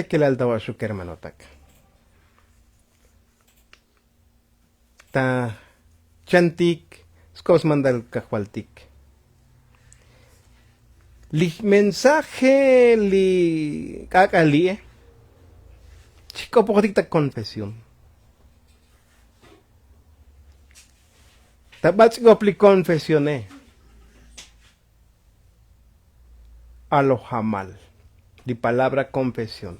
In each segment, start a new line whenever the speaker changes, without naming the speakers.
que le altaba su hermanotac. Ta chantik, skos mandal kahualtik. Li mensaje li kakali, chico poquitita confesión. Tabats gopli confesione. A lo jamal. Di palabra confesión.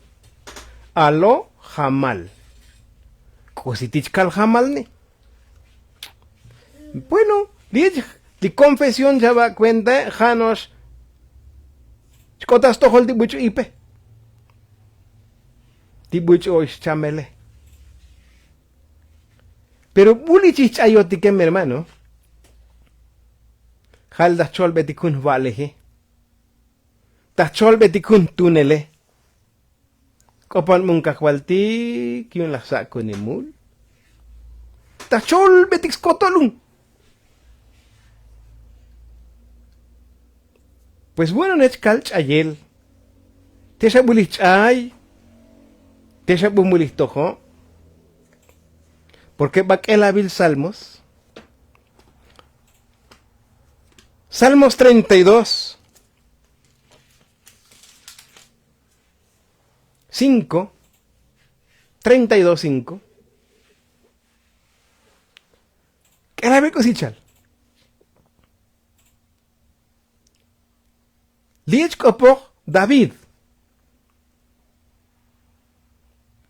A lo jamal. Cositichkal jamal ne. Bueno, di confesión ya va cuenta, janos. Chkotas tohol di bucho ipe. Di bucho ois chamele. Pero bulichich ayoti que mi hermano. Halda chol betikun valeje. Ta chol betikun tunele. Kopan mung kakwalti kyun laksa ko ni mul. Ta chol betik skotolung. Pues bueno, nech kalch ayel. Tesha bulich ay. Tesha bumulich tojo. Porque bakelabil salmos. Salmos 32. 5. 32, 5. ¿Qué la ve cosichal? Liech kopor David.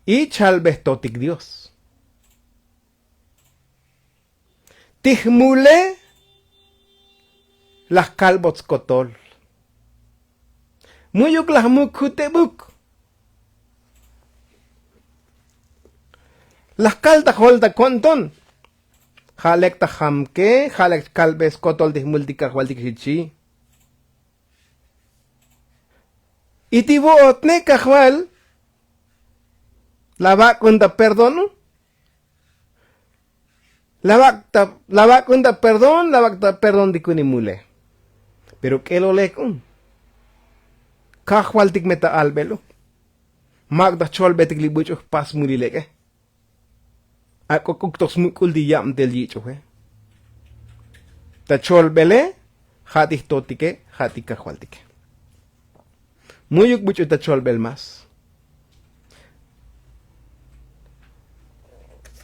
Y chalbestotic Dios. Tihmule las calbots kotol. Muyuk las mukutebuk. Las calda holda konton. Halek ta hamke, halek kalbes kotol dihmultika hualdikichi. Itibo otne kahwal. Lava kunda perdono. Lava kunda perdón di kunimule. Pero que lo lekun. Kahwal meta albelo. Magda chol betik libucho pas mulileke. Ako kuktos mukul di yam del yicho Ta chol bele. Hati totike, hati kahwaltike. Muyuk bucho ta chol bel mas.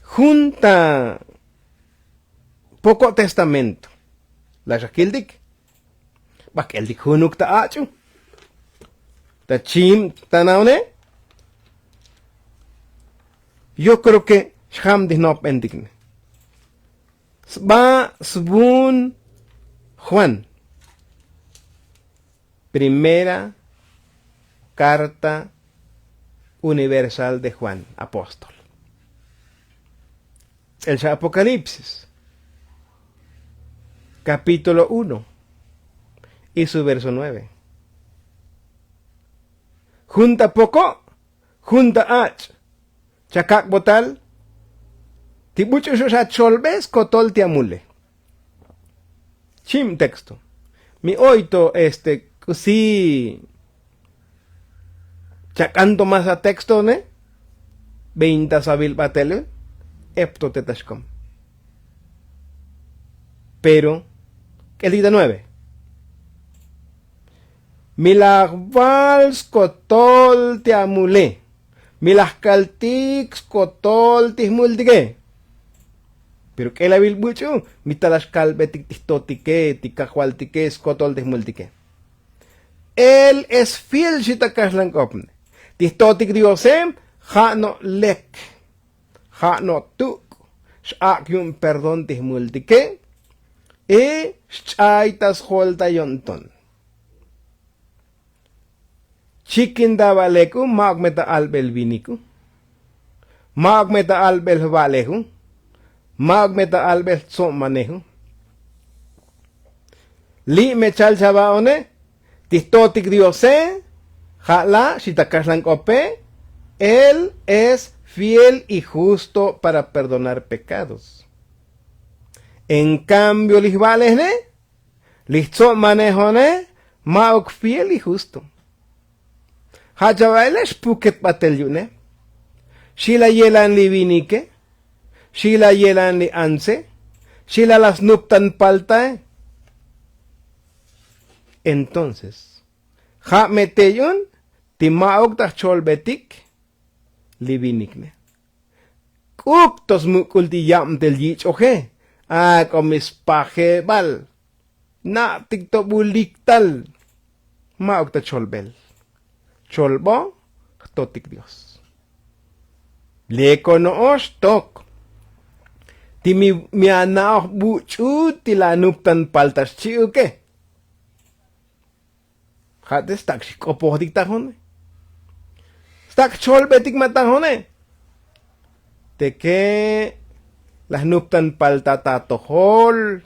Junta poco testamento. La shakildik. Bakeldik hunuk ta achu. Ta chim tanaune. Yo creo que sham di no pendigne. Sba sbun Juan. Primera carta universal de Juan, apóstol. El Apocalipsis, capítulo 1 y su verso 9. Junta poco, junta ach, chakak botal, tibucho sa cholbes kotol tiamule. Chim texto. Mi oito si chacando más a texto ne 20 sabil batele epto tetashkom. Pero el día 9. Milagvals kotol tiamule. Milagkaltix kotol tismuldige. Pero que la bilbucho, mitalas calbetic tistotike, ticahualtique, skotol tismultique. Él es fiel si takaslan kopne. Tistotik diosem, ha no lek. Ha no tuk. Shakyum perdón tismultique. E chaitas holta yonton. Chikin davaleku, magmeta albel viniku. Magmeta albel valehu. Magmeta albel son manejo. Li mechal chabaone. Tistotik diose. Jala, shitakaslan kope. Él es fiel y justo para perdonar pecados. En cambio, lis vales ne. Lis son manejo ne. Maok fiel y justo. Hajawailesh puket batel yune. Shila yelan li vinike. Shila yelan li anse. Shila las nuptan paltae. Entonces, ha meteyun timaog ta cholbetik li vinikne. Uktos mukulti yam del yich oje. Komis paje bal. Na tikto buliktal. Maog ta cholbel. Cholbo, totik Dios. Leko noos tok. Ti mi anaok buchu tila nuptan paltas chiuke. Hates tak shikopo dik tahone. Stak cholbetik matahone. Teke las nuptan palta tatohol.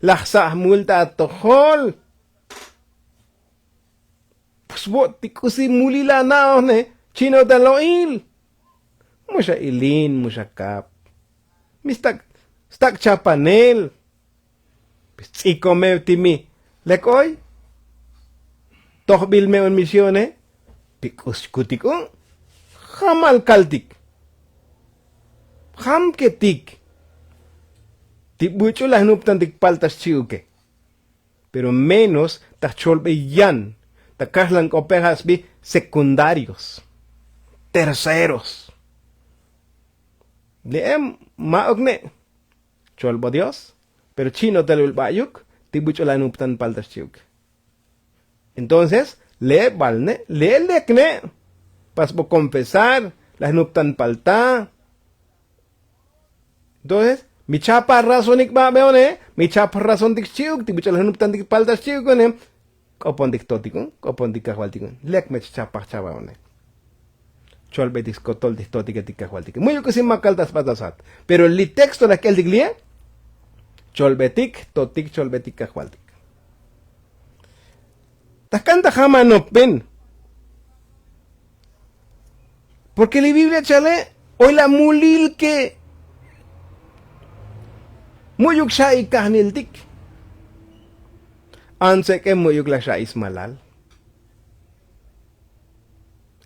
Las multa tohol. Pusbot tikusi mulila naone. Chino taloil. Musha ilin, musha kap. Mistak stak chapanel. Pitsiko me timi. Lekoy. Tohbil me on misione. Pikus kutikong. Hamal kaltik. Ham ketik. Tibucho las nuptan tik paltas chiuke. Pero menos tacholbe yan. Takaslan copejas bi secundarios. Terceros. Leem maogne. Cholbo Dios. Pero chino telul bayuk. Tibucho las nuptan paltas chiuke. Entonces, le balne, le lekne. Pasbo confesar. Las nuptan palta. Entonces, mi chapa razonik ba beone, mi chapa razon dik chiuk, ti bichal hanuptan dik paltas chiuk ne, kopon dik totikon, kopon dik kahwaltikon. Lek me chapa chaba one. Chol betis kotol dik totik dik kahwaltikon. Muy que sin makaltas patasat. Pero el texto de aquel diglia, chol betik, totik chol betik kahwaltik. Takanta jama no pen. Porque la Biblia chale, hoy la mulil que muyuk siya ikahnildik. Anse que muyuk la siya ismalal.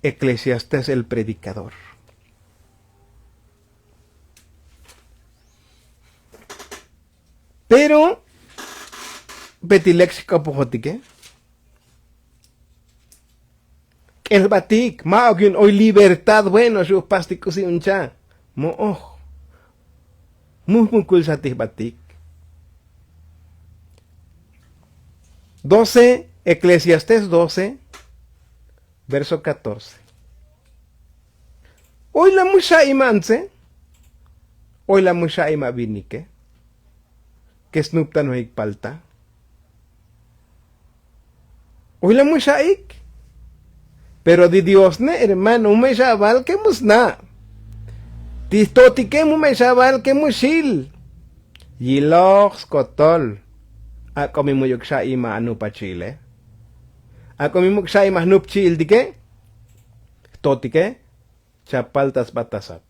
Eclesiastes el predicador. Pero, betilexica pujotike. El batik, maogin hoy libertad bueno, su pastico si uncha. Mo oh. Mukul sa batik. 12, Eclesiastes 12, verso 14. Hoy la musha imanse, hoy la musha imabinike, que snuptan hoy palta. Hoy la musha ik, pero di Dios ne hermano, me shabal que musna. Tistotike mu me shabal que musil. Yilox kotol. Ako mi muyok siya ima anu pa chile. Ako mi muyok siya ima anup chil dike. Totike. Chapaltas batasat.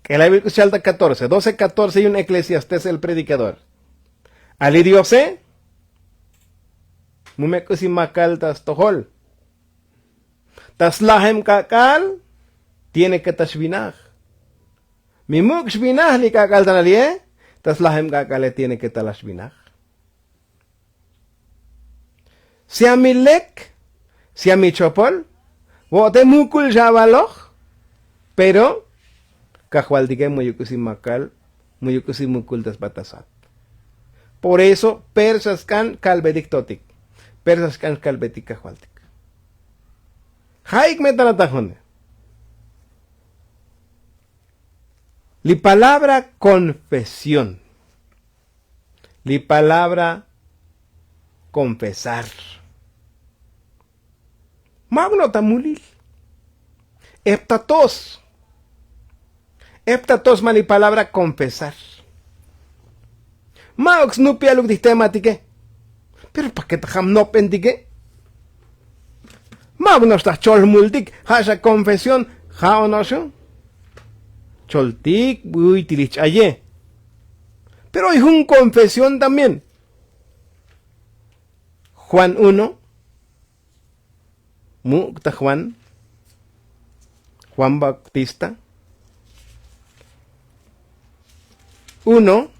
Que la Biblia salta 14. 12-14 y un Eclesiastes el predicador. Ali Diose. Mumeko si makaltas tohol. Taslahem kakal. Tiene que tashvinaj. Mi muk shvinaj li kakal tanalie, tas lahem kakale tiene que talashvinaj. Si a mi lek, si a mi chopol, wote mukul jabaloch, pero kahualdike muyukusi makal, muyukusi mukul tas batasat. Por eso, persas kan kalbedik totik, persas kan kalbedik kahualdik. Haik metanatajone. La palabra confesión. La palabra confesar. Magno tamulil. Heptatos. Heptatos mani palabra confesar. Maox no pialuk di tematike. Pero pa que tajam no pendike. Magno está chol multik. Hasha confesión. Ha o no so. Choltik, uy, tilich aye. Pero hay un confesión también. Juan 1, Mukta Juan Bautista. 1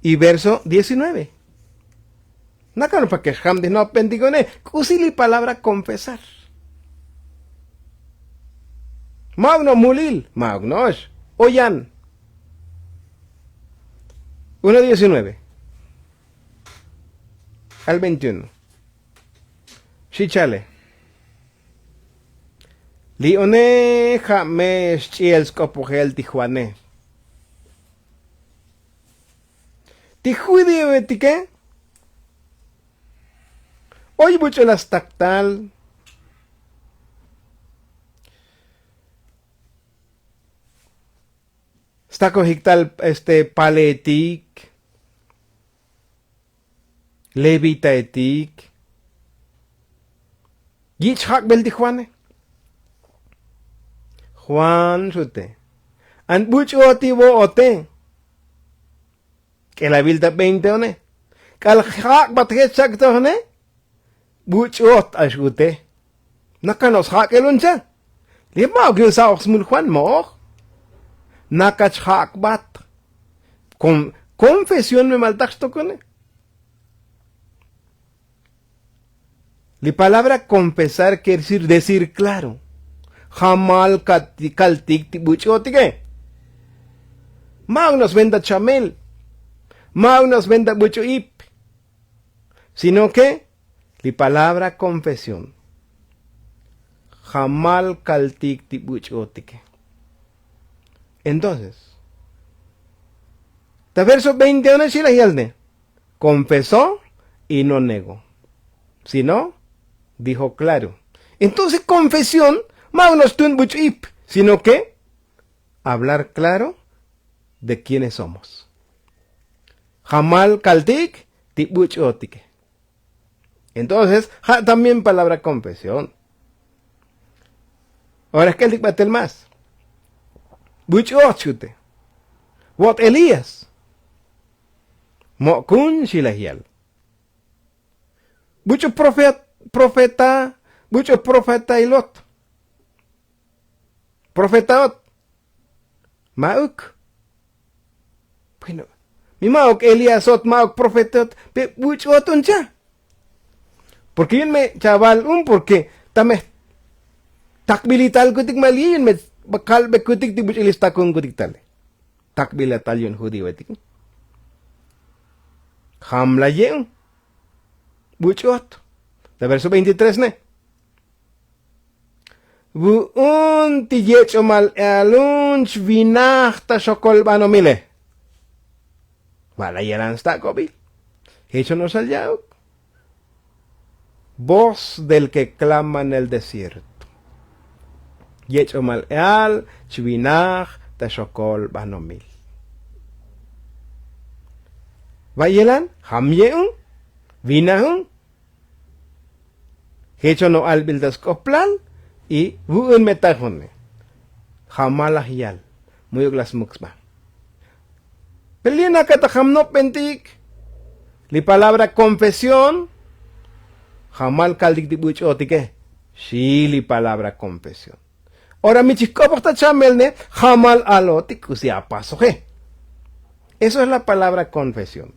y verso 19. Nakano pa que ham de no pendigone, kusili palabra confesar. Magno mulil, magnos, oyan. 1:19 al 21. Shichale. Lione james chiels copogel tijuane. Tijuidi etique. Hoy mucho las tactal. Está cogictal paletic. Levita etic. Yichhak bel tijuane. Juan sute. An buch oti bo ote. Que la vilda 20 one. Kal hak bathet sak to ne. Buch ot ashute. Nakanos hak eluncha. Lima gil sa oxmul Juan mo. Nakach hak bat. Confesión me maltaxto con. La palabra confesar quiere decir claro. Jamal kaltik tibuchotige. Magnos venda chamel. Magnos venda bucho ip. Sino que la palabra confesión. Jamal kaltik tibuchotige. Entonces, el verso 21 es la confesó y no negó. Sino, dijo claro. Entonces, confesión Magnos tun buch ip, sino que hablar claro de quiénes somos. Jamal kaltik tibuch otike. Entonces, también palabra confesión. Ahora es que el batel más. Buch ochute. What Elías. Mokun shilahial. Bucho profeta ilot. Profetaot. Mauk. Bueno, mi mauk Eliasot, mauk profetot, pe buchotun cha. Porque yun me chaval porque tame takbilital kutik mali yun me bakal be kutik ti buch ilista kun kutik tale. Takbilital yun hudi wetik. Hamla yun. Buchot. De verso 23 ne. Buun tiyech omal alunch vinach ta shokol banomile. Malayaran sta kobil. Hecho no salió. Voz del que clama en el desierto. Yech omal al chvinach ta shokol banomil. Vayelan hamyeun vinahun. Hecho no al bildas koplal. Y buun metajone. Jamalah yal. Muyog las muxba. Pelina katajamno pentik. Li palabra confesión. Jamal kaldik di buch otike. Sí, li palabra confesión. Ahora mi chico ta chamelne. Jamal alotik kusi apasoje. Eso es la palabra confesión.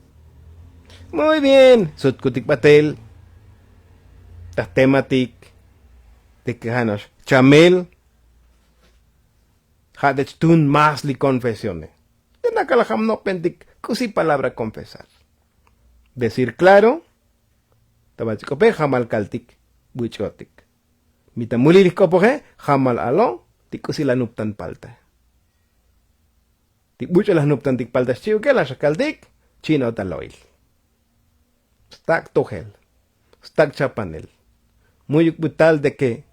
Muy bien. Sutkutik batel. Tastematik. De que hanos chamel hadech tun más li confesione. De nakalaham no pendik kusi palabra confesar. Decir claro, tabachikope jamal kaltik buchotik. Mitamuli likopoje jamal alo tikusi la nuptan palta. Tik bucho las nuptan tik palta chiu que la kaltik chino taloil. Stak togel. Stak chapanel. Muy brutal de que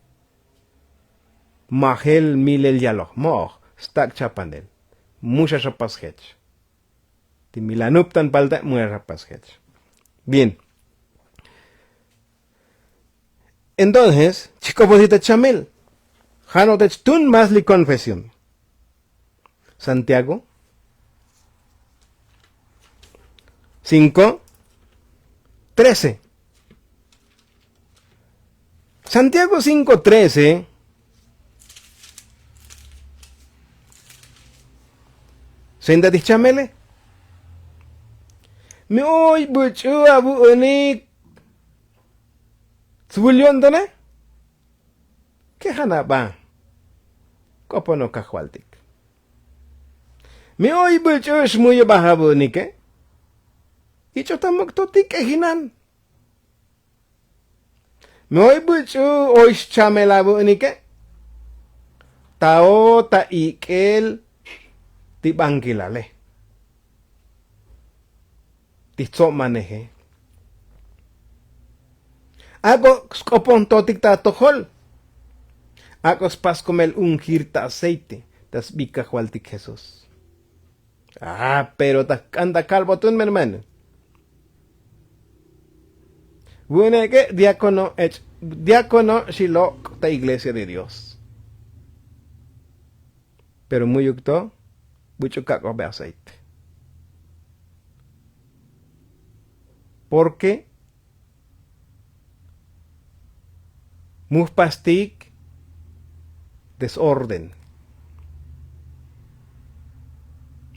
Mahel milel yaloh, moh, stak chapanel. Mucha rapas hech. Ti milanuptan palda, muy rapas hech. Bien. Entonces, chico posita chamel. Jano de tun más li confesión. Santiago. 5:13. Santiago 5:13 senda dichamele mi oy buchu abu unik Subulyon to ne? Ke hana ba? Kopono kakwaltik. Mi oy buchu shmuyo bahabu nike. Icho tamok totik ehinan. Mi oy buchu oy chamelabu nike. Tao ta ikel ti bangilale. Ti so maneje. Ako skopon totik ta tohol. Ako spas komel ungir ta aceite. Tas bika hualtik Jesus. Pero ta anda calvo tun hermano. Bueno que diácono shilok ta iglesia de Dios. Pero muy ukto mucho kako be aceite. Porque Muspastik desorden.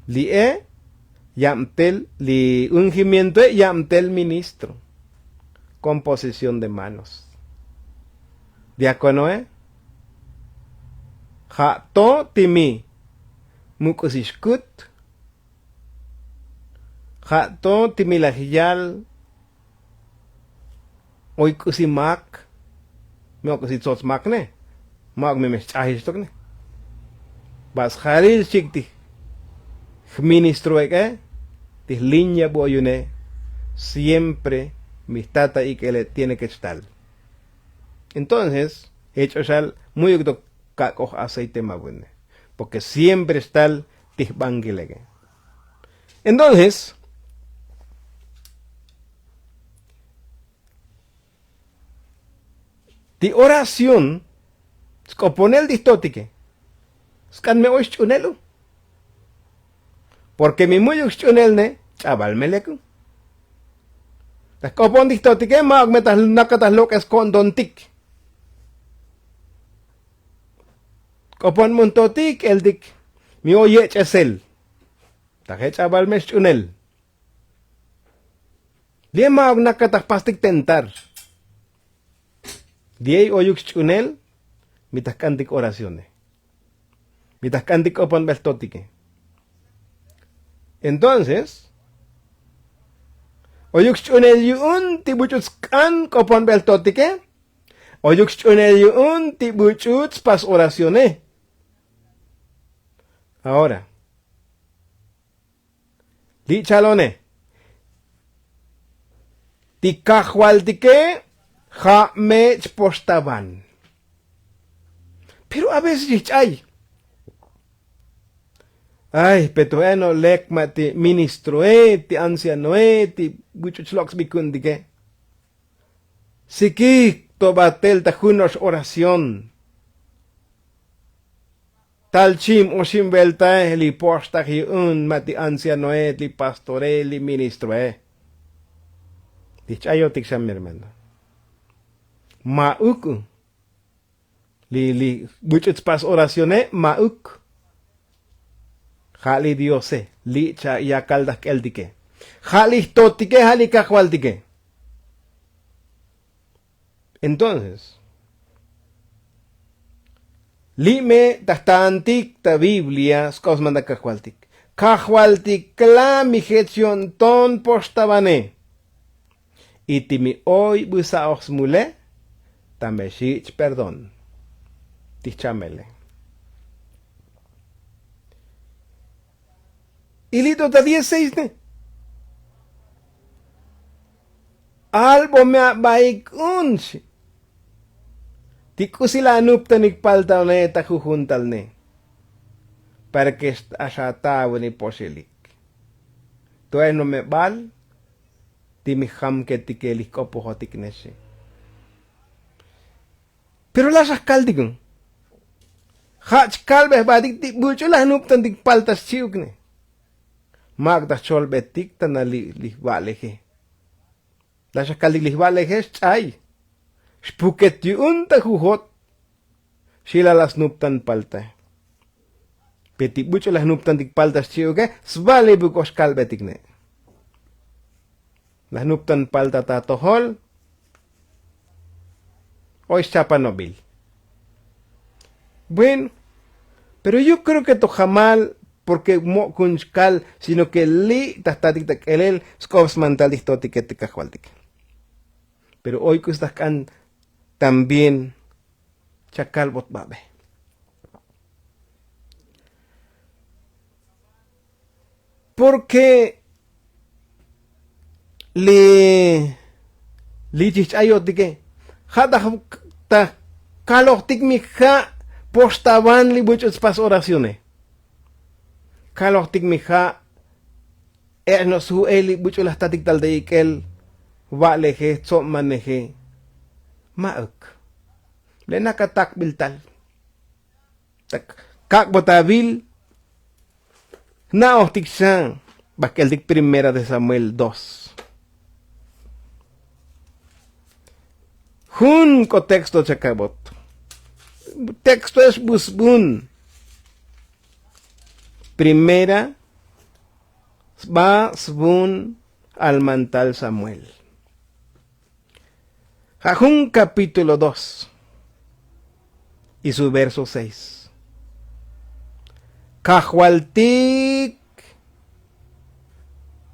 Li yamtel li ungimiento yamtel ministro. Composición de manos. Diácono ha to timi mukusishkut. Ha to timi lahiyal oikusimak. Mio kasi tots makne. Mag me chahis tokne. Bas khalil chikti. Ministro ti línea boyune. Siempre mi tata y que le tiene que estar. Entonces, hecho sal muy octo caco aceite mabune. Porque siempre está el tihbangilege. Entonces, di oración, scoponel distótique, scan me ois chunelu. Porque mi muy chunel ne, chaval meleku. Scopon distótique, mag metas nakatas locas con dontik. Scopon montotik, el dik, mi oye chesel. Taje chaval me chunel. Dia mag nakatas pastik tentar. Diay oyuk chunel, mitas cantic oraciones. Mitas cantic opan beltotique. Entonces, oyuk chunel yun tibuchuts kan opan beltotique. Oyuk chunel yun tibuchuts pas oraciones. Ahora, di chalone. Tikahualtique. Ja me postaban. Pero a veces ay, petueno lekma ti ministro ti anciano ti buchuchlox bikundige. Siki tobatel tajunos oración. Tal chim o sim velta li posta un mati anciano li pastore li ministro Dichayo tiksam mi hermano. Mauk li buchits pas oraciones mauk jali diose li cha ya kaldas keldike jali totike jali kahualdike. Entonces li me tastantik ta Biblia skosmanda kahualtik kla mi getsion ton postabane itimi hoy busa osmule Tameshich, perdón. Tichamele. Y lito ta 16 ne. Albo me baik unsi. Tikusila anup tanik palta ne tajujuntal ne. Para que asataw ni posilik. Tuay no me bal. Timiham que tikelik opohotik nesi. Pero las ascaldigun. Hach kalbes badik tik bucho las nup tan dik paltas chiukne. Magda chol betik tan li valeje. Las ascaldik li valeje chay. Spuket yun tahuhot. Sila las nuptan palta. Peti bucho las nuptan tik paltas chiuke. Svali bukos kalbetikne. Las nuptan palta tatohol. Hoy chapanobil. Bueno, pero yo creo que tojamal porque mo kunskal, sino que li tahtatik tak elel skovs mantal dihtotik etikahwaltik. Pero hoy kustakan también chakal bot babe. Porque li chichayotike hada ta kaloktik mikha postaban li buchos pas oraciones. Kaloktik mikha no su eli bucho las tatik tal de ikel waleje so maneje mauk. Lena katak biltal. Tak kak botabil na ohtik sang bakel dik primera de Samuel 2. Hun ko texto chakabot. Texto es busbun. Primera va sbun al mantal Samuel. Jajun capítulo 2 y su verso 6. Kahualtik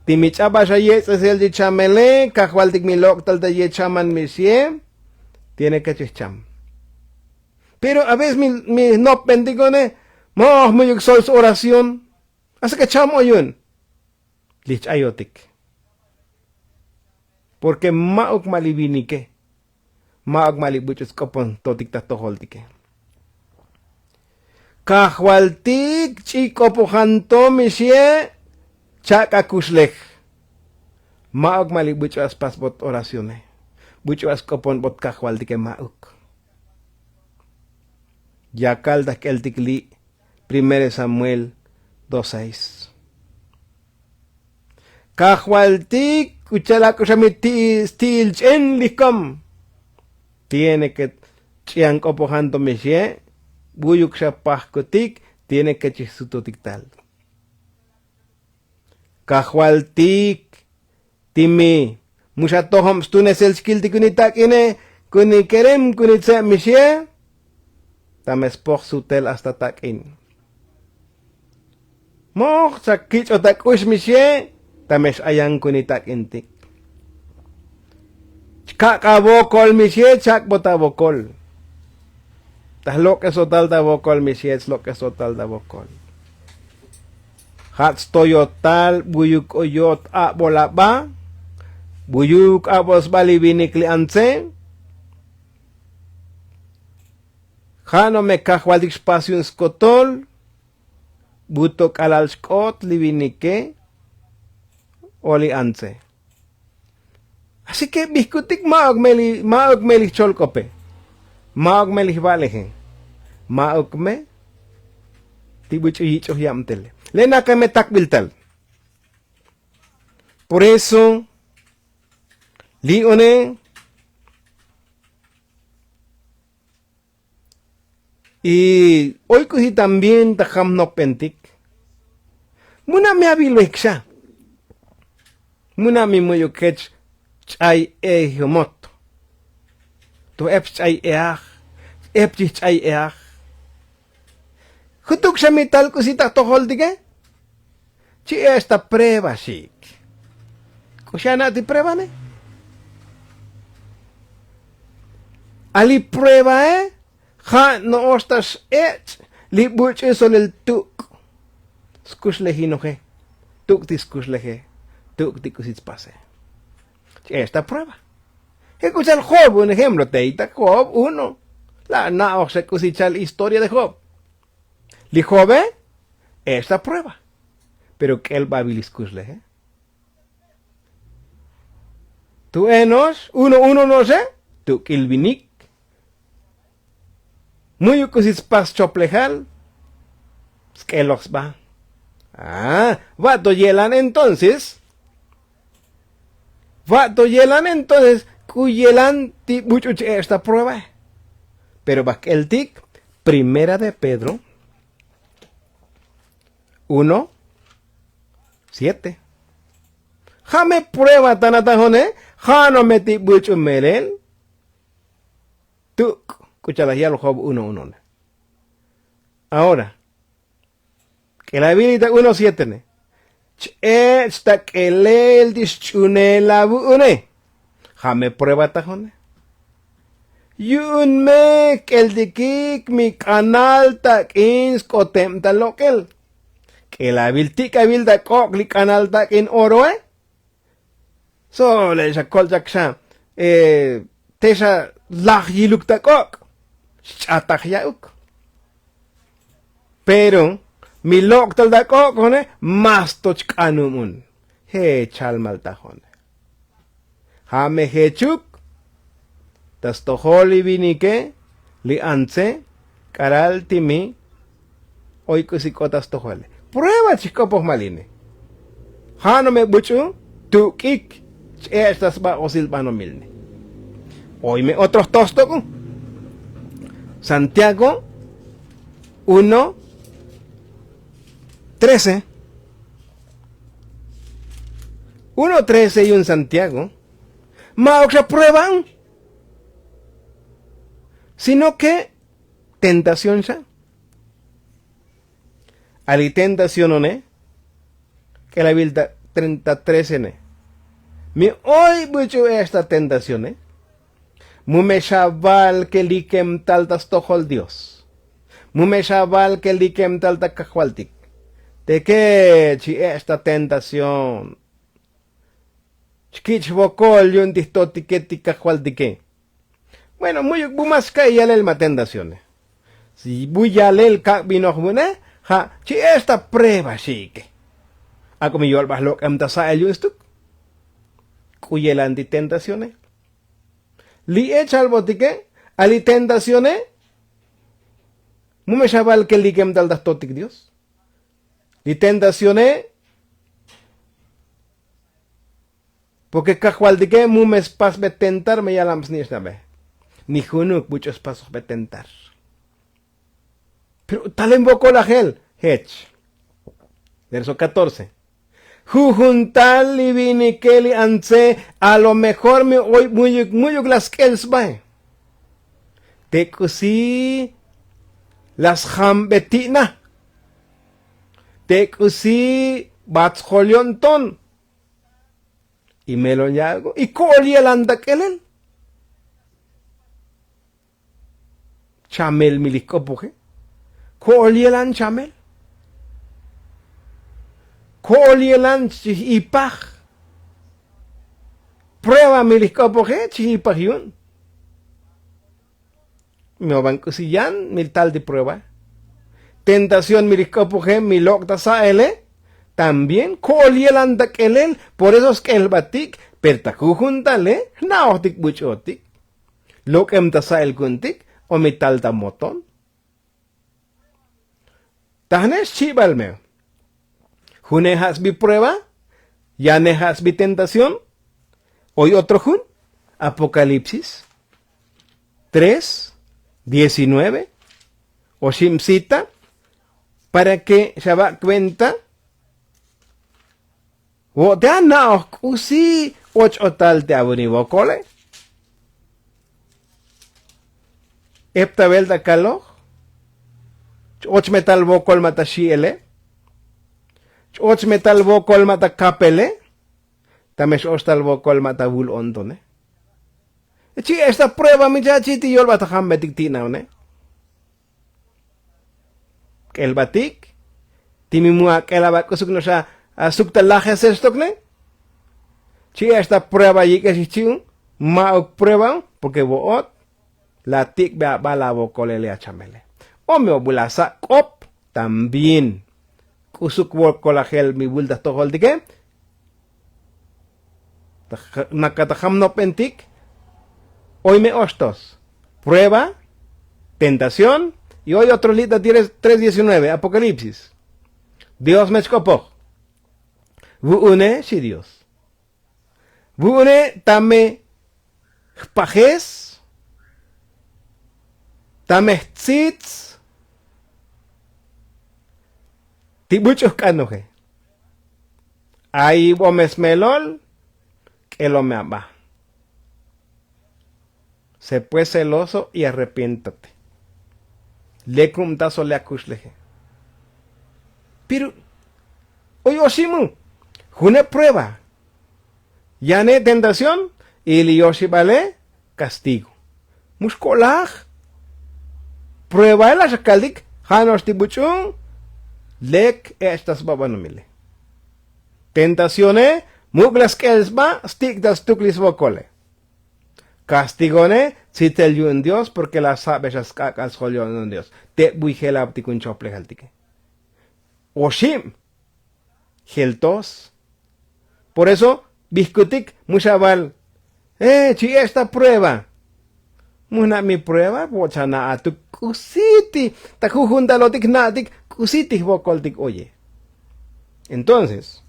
timichaba shayet es el de chamele, kahualtik milok tal de yechaman misie, tiene que chicham. Pero a veces mi no bendigone, mo muy sol oración, así que chamo yun. Lich ayotik. Porque maok malibinike. Maok malibuchos kopon totik tatoholtike. Kahwaltik chikopohanto misie chakakuslek. Maok malibuchos pasbot oraciones. Buchos kopon bot kahwaltike maok. Yakal dakel tikli 1 Samuel 2:6. Kahwaltik kuchala kushamiti stil chen likam. Tiene que chiang opohanto mesye buyuk shapahkotik tiene que chisutotik tal. Kahwaltik timi mushatohom stunes el skill tikunitak ine kunikerem kunitsa mesye tames por sutel hasta takin. Mo sakit otak us misye tames ayang kunitak intik. Kak abokol misye chak botabokol. Tas lo que sotal da bokol misye es lo que sotal da bokol. Hats toyotal buyuk oyot a bolaba. Buyuk abos balibinik li anse. Hano me kahwaldik espacio en skotol. Butok alal skot libinike. Oli anse. Así que biskutik maok meli cholkope. Maok meli valeje. Maok me tibucho yicho yamtele. Lena que me takbiltal. Por eso lione y hoy cogí también tajam no pentik. Muna me habilo iksha. Muna mi moyo kech chay humot. Tu ep chay ep chay Hutuk sa mital ko si tatohol dige? Si esta prueba sik. Kusya na ti prueba ne? Ali prueba ha no ostas li buch eso el tuk. Skuslehi no he. Tuk ti skuslehe. Tuk ti kusits pase. Esta prueba. Escucha el Job, un ejemplo, teita Job 1. La nao se escucha la historia de Job. Li Job, esta prueba. Pero que él va a biliscusle, Tú enos, uno no sé, tú kilvinik. Muy ucusis pas choplejal. Que los va. Va to yelan entonces. cuyelan ti mucho esta prueba. Pero el tic, primera de Pedro 1, 7. Jame prueba tanatajone, jano meti mucho melen. Tú, escucha ya lo Job 1:1. Ahora, que la Biblia 1:7. Esta que le el dischune la bune. Jame prueba tajone. Yun me el dikik mi canal tak ins kotem ta lokel. Que la biltika bilda kok li canal tak in oro So le sa kol jaksa tesa lag yiluk ta kok. Chatak yauk. Pero mi lok tal da kok mas toch kanumun. He chalmal tajone. Jame hechuk. Tas toholi vinike, li anse, karal timi, oikusikotas tohole. Prueba chikopos maline. Hano me buchu, tu kik, estas ba osil bano milne. Hoy me otros tostoco. Santiago 1:13. 1:13 y un Santiago. Mauxa prueban. Sino que tentación ya. Ali tentación que la Biblia 33 Mi hoy mucho esta tentación Mume shaval que likem taltas tohol Dios. Mume shaval que likem talta kahualtik. De que chi esta tentación. Chkich bokol yun tistotiketi kahualtike. Bueno, muy bumas que el tentaciones. Si voy a leer vino si esta prueba sí que. A como yo al bajo que amtasa el esto. Cuya la antitentaciones. Li echa al botique. Ali tentaciones. Mume chaval que li kem tal das totik Dios. Li tentaciones. Porque cajualdique mume spas betentar me yalams ni esta ni junuk muchos pasos de tentar. Pero tal invocó la gel. Hech. Verso 14. Jujuntal y vini keli anse a lo mejor me hoy muy las kels bae. Te cusi las jambetina. Te cusi batscholionton. Y me lo llago. Y coli el anda kelen. Chamel miliscopoje. Kolielan chamel. Kolielan chihipaj. Prueba miliscopoje chihipaj yun. Me van cusillan mil tal de prueba. Tentación miliscopoje milocta saele. También kolielan dakelel. Por eso es que el batik. Pertaku juntale. Naotik buchotik. Lo que emtasa el kuntik. O mi tal da moton. Tahnes chibal me. Junejas mi prueba. Yanejas mi tentación. Hoy otro jun. Apocalipsis 3:19. O shimcita. Para que se va cuenta. O te ana usi. Och tal te abunibocole. Epta velda kalo. Och metal vokol mata shiele. Och metal vokol mata kapele. Tames ostal vokol mata vul ontone. Echi esta prueba mi chachi ti yol bata hambetik tina El batik. Timi mua kela bakusuk no sa sukta lajes estokne. Chi esta prueba yike si chiun. Mauk prueba porque boot. La tik bala vokolele a chamele. O me obulasa kop también. Kusuk vokolagel mi buldas tohol dike. Nakataham no pentik. Hoy me ostos. Prueba. Tentación. Y hoy otro lita 3:19. Apocalipsis. Dios me escopó. Vuune si Dios. Vuune tame pajes, tamehtzitz, tibuchos canoje. Ahí bomesmelol, que lo me ama. Se pues celoso y arrepiéntate. Le cumtazo le acushleje. Pero, oye, Oshimu, una prueba. Ya ne tentación, y el Yoshi vale castigo. Muscolaj. Prueba el ascaldic, hanos tibuchun, lek estas babanomile. Tentaciones, muglas kelsba, stick das tuklis vocole. Castigone, si te en Dios, porque las sabes as cacas jolion en Dios. Te buigela opticun chople jaltique. Oshim, geltos. Por eso, biscutic, mushaval. Chi esta prueba. Muna mi prueba, bochana a tu kusiti. Ta jujundalotic natic, kusiti vocoltic oye. Entonces,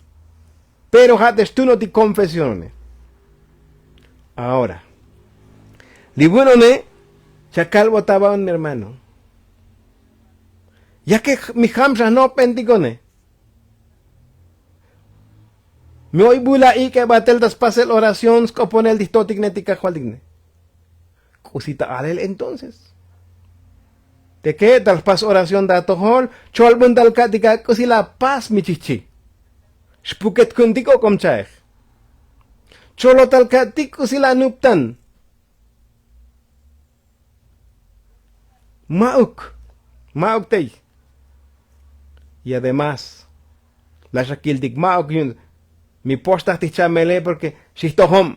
pero hates tú no te confesiones. Ahora, libúrone, chacal botaba mi hermano. Ya que mi hamsa no pentigone. Me oí bula y que batel das pasel oraciones copone el distotic netica jualigne. Cosita alel entonces. ¿De qué tal pas oración da tohol? Chol bundal katika cosila paz mi chichi. Spuket kuntiko komchaech. Cholo tal katiko sila nuptan. Mauk tey. Y además, la shakil dik mauk yun. Mi posta tichamele porque shistohom.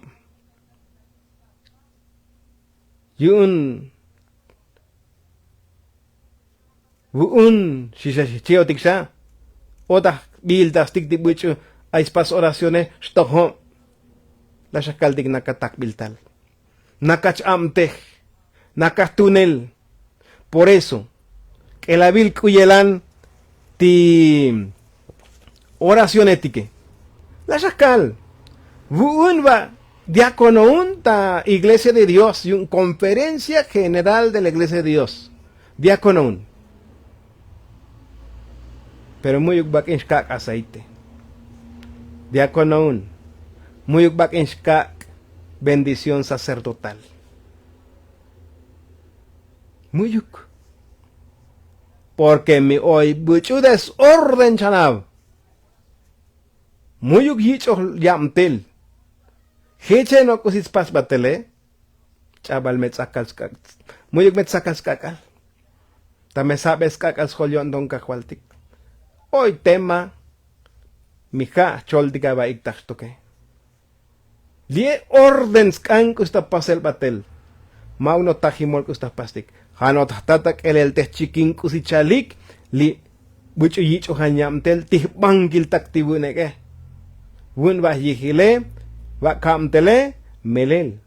Yun. Wuun shisha tiksha. Oda bildas tik di bucho ay pas oraciones stohom. La shakal dik nakatak biltal. Nakach amtej. Nakach tunel. Por eso, que la vil cuyelan ti oración étique. La shakal. Vuun va diácono un ta iglesia de Dios y un conferencia general de la iglesia de Dios. Diácono un. Pero muy ukbak inshkak aceite. Diácono un. Muy ukbak inshkak bendición sacerdotal. Muyuk. Porque mi hoy buchu desorden chanab. Muyuk yicho yamtel. Heche no kusis pas batele. Chabal metzakal skak. Muyuk metzakal skakal. Tame sabes kakal jolion don kakwaltik. Hoy tema. Mija choldiga ba iktaktoke. Lie orden skan kusta pasel batel. Mauno tajimol kusta pastik. Hanot tatak el chikin kusichalik li bucho yicho hanyamtel tihbangil taktibuneke. Wun bah yihile wa kamtele melel.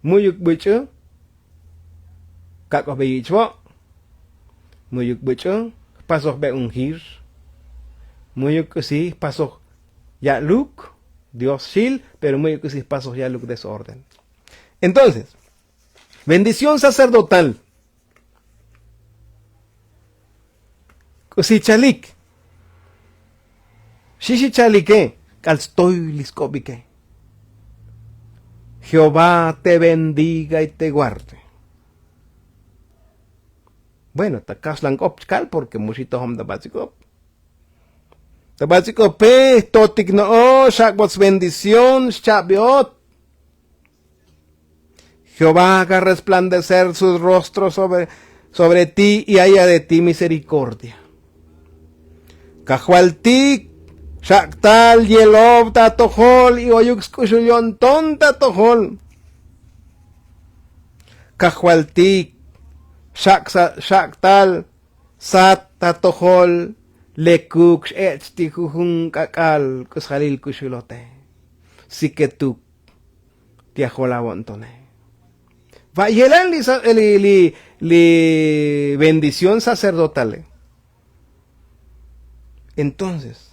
Muyuk bucho kakos be yichwo. Muyuk bucho pasos be ungir. Muyuk kusi pasos ya luk Dios shil, pero muyuk kusi pasos ya luk desorden. Entonces, bendición sacerdotal. Kusichalik. Shishichalike. Calstoy liscobike. Jehová te bendiga y te guarde. Bueno, takaslang opchkal porque musito hom da basikop. Da basikop totik no shakbots bendición shabiot. Jehová haga resplandecer sus rostros sobre ti y haya de ti misericordia. Cajualtik, Shaktal, Yelob, Tatohol y Oyuxkushuyon, Ton Tatohol. Cajualtik, Shaktal, Sat, Tatohol, Lekuk, Echtikujun, Kakal, Kushalil Kushulote. Siketuk, Tiajolabontone. Vayelan li bendición sacerdotal. Entonces,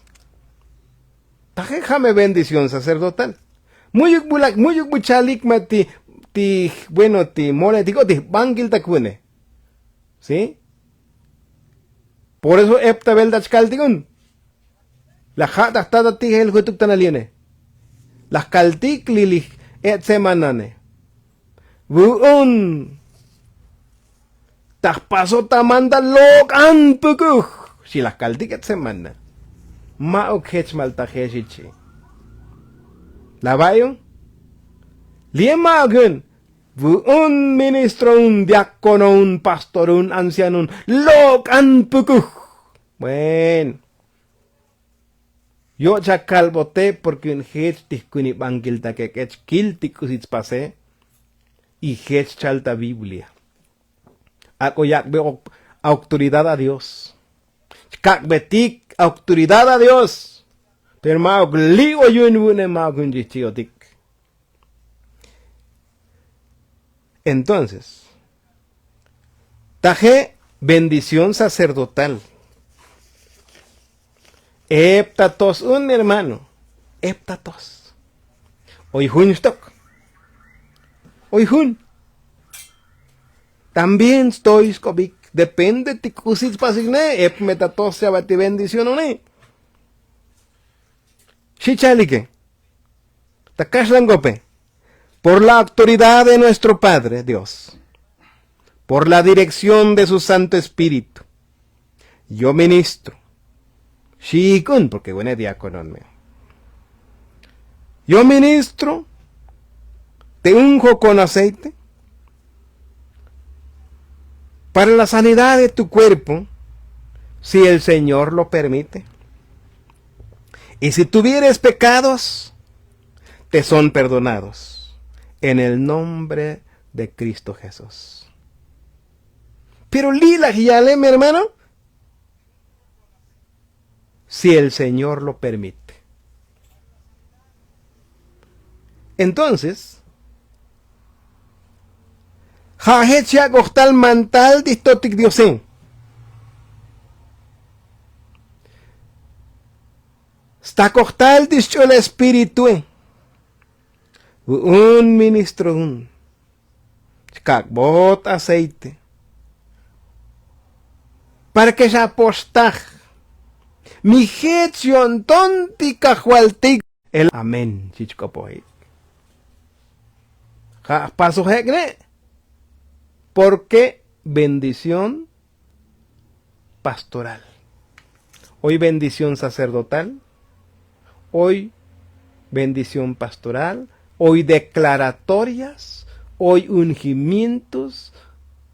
tajéjame bendición sacerdotal. Muyuk bulak, muyuk buchalik bueno, ti mole, ti bangil takune. ¿Sí? Por eso epta beldach kaltikun. La jata tata ti el hutuk tanaliene. Las kaltik lili et semanane. Buun. Tak paso tamanda lok anpukuh. Si las kaltik et semana. Maok hech malta hechichi. La bayo. Lima agun. Un ministro, un diácono, un pastor, un anciano, un lok anpukuh. Bueno. Yo chakal bote porque un hech tikuni bangil ta que hech kil tikusits pase. Y hech chalta Biblia. Ako yak veo autoridad a Dios. Kak betik autoridad a Dios. Pero maok ligo yun wune maok un jichiotik. Entonces, taje bendición sacerdotal. Heptatos, un hermano. Heptatos. Hoy jun stock. Hoy jun. También estoy scobik. Depende de kusit pasigne. Metatos se abati bendición o ne. Shichalike. Takash langope. Por la autoridad de nuestro Padre, Dios. Por la dirección de su Santo Espíritu. Yo ministro. Shikun, porque buena diácono me. Yo ministro. Te unjo con aceite. Para la sanidad de tu cuerpo. Si el Señor lo permite. Y si tuvieres pecados. Te son perdonados. En el nombre de Cristo Jesús. Pero lila yale, mi hermano. Si el Señor lo permite. Entonces, Jahechia gostal mantal distotic diosen. Sta costal dicho el espíritu. Un ministro un. Bot aceite. Para que se apostaj. Mi getion tontica jualtic. El amén. Chichcopoy. Paso hegne. Porque bendición pastoral. Hoy bendición sacerdotal. Hoy bendición pastoral. Hoy declaratorias. Hoy ungimientos.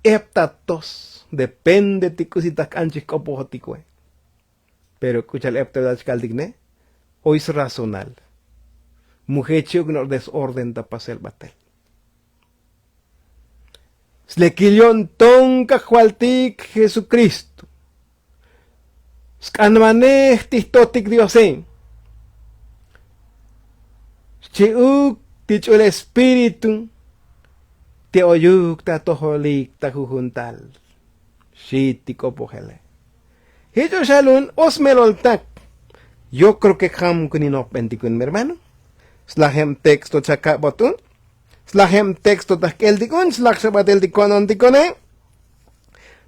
Heptatos. Depende ticositas canchis copojoticue. Pero escucha el heptadas caldigne. Hoy es racional. Mujecho que no desorden da pasel batel. Slequillon tonca jualtic Jesucristo. Scanmaneh tistotic diosen. Chiuk ticho el espíritu. Te oyuk ta tojolik ta jujuntal. Shitiko pojele. Hijo shalun osmeloltak. Yo creo que ham kuninok pentikun mi hermano. Slahem texto chaka botun. Slahem texto takel dikun. Slag sabatel dikon antikone.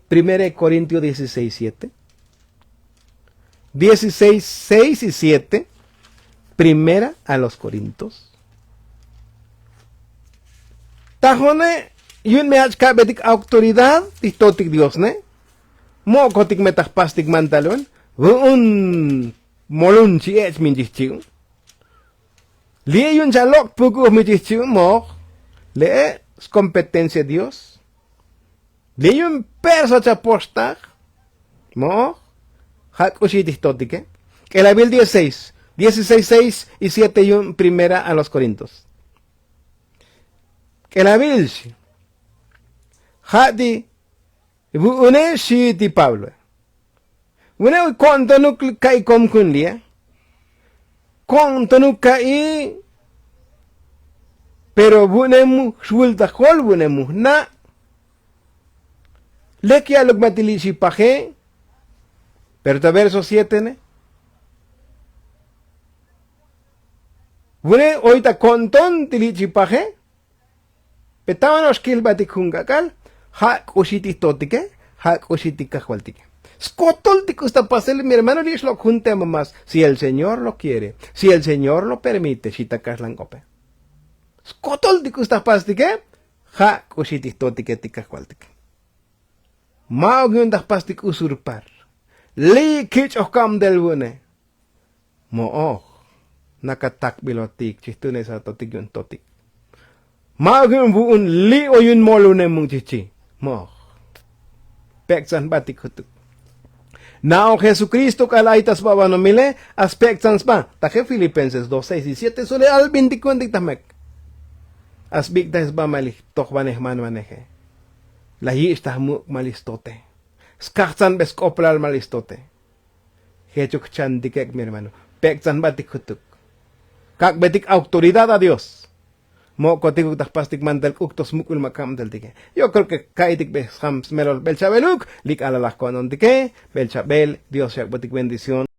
1 Corintios 16, 7. 16, 6 y 7. Primera a los Corintios. Tajone. Yun me hachka betik autoridad. Tistotik Dios ne. Mo kotik metahpastik mantalon. Un molun chi ech min chichiu. Lie yun chalok puku mi chichiu mo. Le es competencia de Dios. Lie yun perso chapostag. Mo. Hak ushitih totike. Que la Biblia 16, 6 y 7 yun primera a los Corintios. Que la Biblia. Hadi. Une si di Pablo. Une cuando no kai kom kunlia. Cuando no kai. Pero bunemu sulta hol bunemu na. Leki alog matili si paje. Pero ta verso 7 ne. Wune oita konton tilichipaje. Petawan oskil batik hungakal. Ha kushiti totike. Ha kushiti kajualtike. Skotol tikusta pasel, mi hermano dice lo junte más. Si el Señor lo quiere. Si el Señor lo permite. Shitakas langope. Skotol tikusta pastike. Ha kushiti totike tikajualtike. Maugundas pastik usurpar. Li kich okam del wune. Mo nakatak bilotik. Chistune sa totik yun totik. Magun buun li o yun molune mong chichi. Mo. Peksan batik hutuk. Nao Jesucristo kalaitas baba no mile. Aspektan spa. Taje Filipenses 2, 6 y 7. Sole al 24 tamek. Asbiktas ba malih. Tokbaneh man maneje. Lahi istah muk malistote. Skachtan beskoplal malistote. Hechuk chan dikek mi hermano. Peksan batik hutuk. Kak betik autoridad a Dios. Mo kotik tak pastik mantel uktos mukul makam del tike. Yo creo que kaitik behams melol belchabeluk. Lik alalah konon tike. Belchabel. Dios yak betik bendición.